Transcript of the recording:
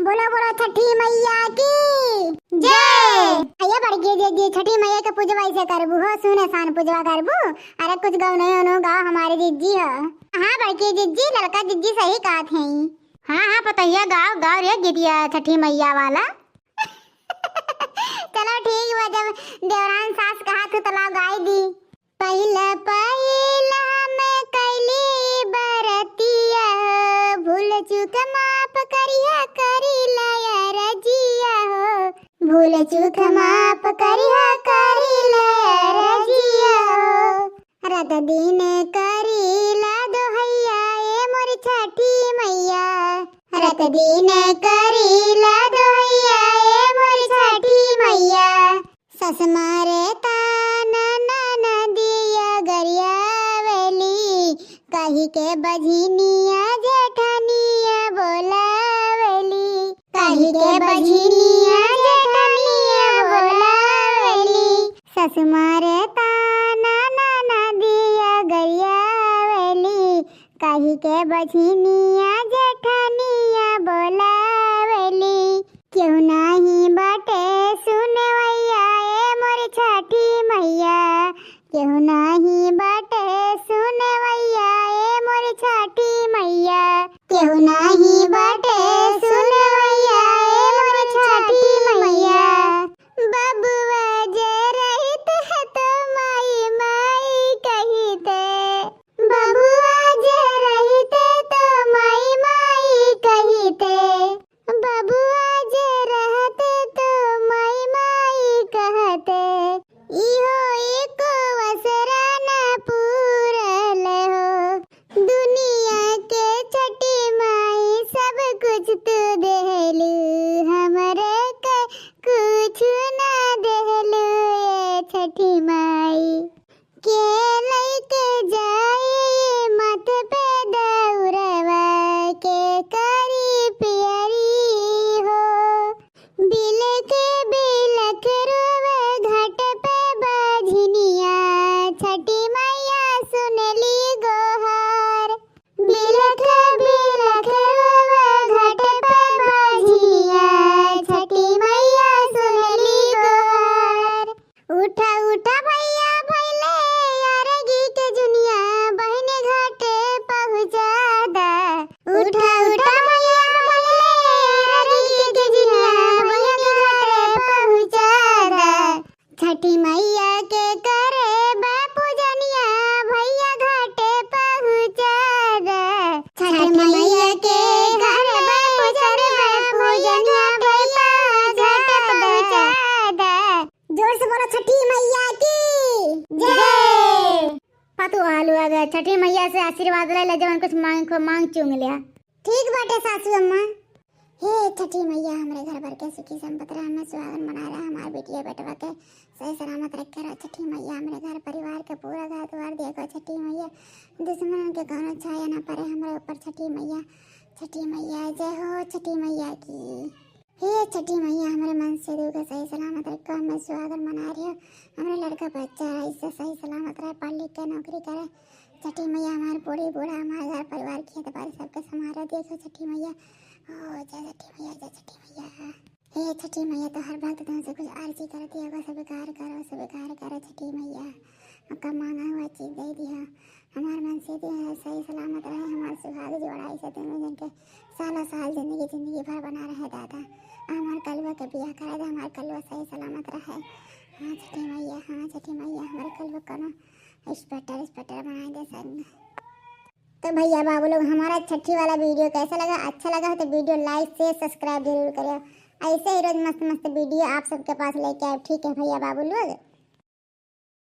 बोलो बोलो छठी मैया की जय। भैया बड़की जी छठी मैया के पूजवा ऐसे करबू हो, सुने सान पूजवा करबू। अरे कुछ गाँव नहीं होनो गाँव हमारे जिज्जी है। हाँ बड़की जिज्जी लड़का जिज्जी सही कहत हैं। हाँ हाँ पतैया गाँव गाँव रे गिदिया छठी मैया वाला। चलो ठीक है, जब देवरान सास कहा तो तलाव गाय दी। पहला पहला मैं कैली बरतिया, भूल चूक माफ करिया करी लया रजिया हो, भूल चूक माफ करिया करी लया रजिया हो। रात दिन करी ला दोहैया ए मोर छठी मैया, रात दिन करी ला दोहैया ए मोर छठी मैया। सस मारे ताना नाना दिया गरिया वेली, कही के बझनिया जेठनिया बोलावेली, कही के बझनिया जेठनिया बोलावेली। सस मारे ताना नाना दिया गरिया वेली, कही के बझनिया जेठनिया बोलावेली। क्यों नहीं बाटे सुनवैया ए मोर छठी मैया, क्यों नहीं बाटे सुनवैया ए मोर छठी मैया, क्यों नहीं बाटे सुनवैया ए मोर छठी मैया। बबुआ जे रहित है तो माई माई कहिते, बबुआ जे रहित तो माई माई कहिते, बबुआ जे रहते तो माई माई कहते। इहो एक वसरा न पूरल हो, दुनिया के छठी माई सब कुछ तू देहलू, हमरे के कुछ ना देहलू ए छठी माई। के लइके जाए मत पे दौड़वा, के करी पियरी हो, बिलख बिलख रोवे घाट पे बझनिया, छठी मैया सुनली गोहार। बिलख बिलख रोवे घाट पे बझनिया, छठी मैया सुनली गोहार। उठा उठा भैया भैले यारगी के जुनिया, बहने घाटे पहुँचा दा। उठा उठा भैया भैले यारगी के जुनिया, बहने घाटे पहुँचा दा। छठी मैया के करे पूजनिया, भैया घाटे पहुँचा दा। छठी मैया के करे पूजनिया, भैया घाटे पहुँचा दा। जोर से बोलो छठी मैया की जय। पतु हालू आ गया, छठी मैया से आशीर्वाद ले ले, जवन कुछ मांग चुंग लिया। ठीक बाटे सासू अम्मा। हे छठी मैया हमरे घर भर के सुखी संपत रहे, हमें सुहागन बना रहा, हमारे बेटिया बेटवा के सही सलामत रखे रहो। छठी मैया हमरे घर परिवार के पूरा घर द्वार देखो छठी मैया, दुश्मन के कौनो छाया ना पड़े हमारे ऊपर छठी मैया। छठी मैया जय हो छठी मैया की। हे छठी मैया हमारे मन से दिल को सही सलामत रखो, हमें सुहागन बना रही हो, हमारे लड़का बच्चा इससे सही सलामत रहे, पढ़ लिख के नौकरी करे। छठी मैया हमारे बूढ़ी बूढ़ा हमारे घर परिवार खेती बाड़ी सबके समारा देखो छठी मैया। ओ जय छठी मैया जय छठी मैया। हे छठी मैया तो हर भक्त तुमसे कुछ अर्जी करती है, स्वीकार करो स्वीकार करो छठी मैया। आपका मांगा हुआ चीज दे दिया, हमारे मन से सही सलामत रहे, हमारे सुहाग जोड़ा इसे दोनों दिन के सालों साल जिंदगी भर बना रहे दादा। हमारे कलवा के बिया करा दे, हमारे कलवा सही सलामत रहे। हाँ छठी मैया, हाँ छठी मैया हमारे कलवा को स्पेटर बनाए दे संग। तो भैया बाबू लोग हमारा छठी वाला वीडियो कैसा लगा, अच्छा लगा तो वीडियो लाइक शेयर सब्सक्राइब जरूर करिए। ऐसे ही रोज मस्त मस्त वीडियो आप सबके पास लेके आए, ठीक है भैया बाबू लोग।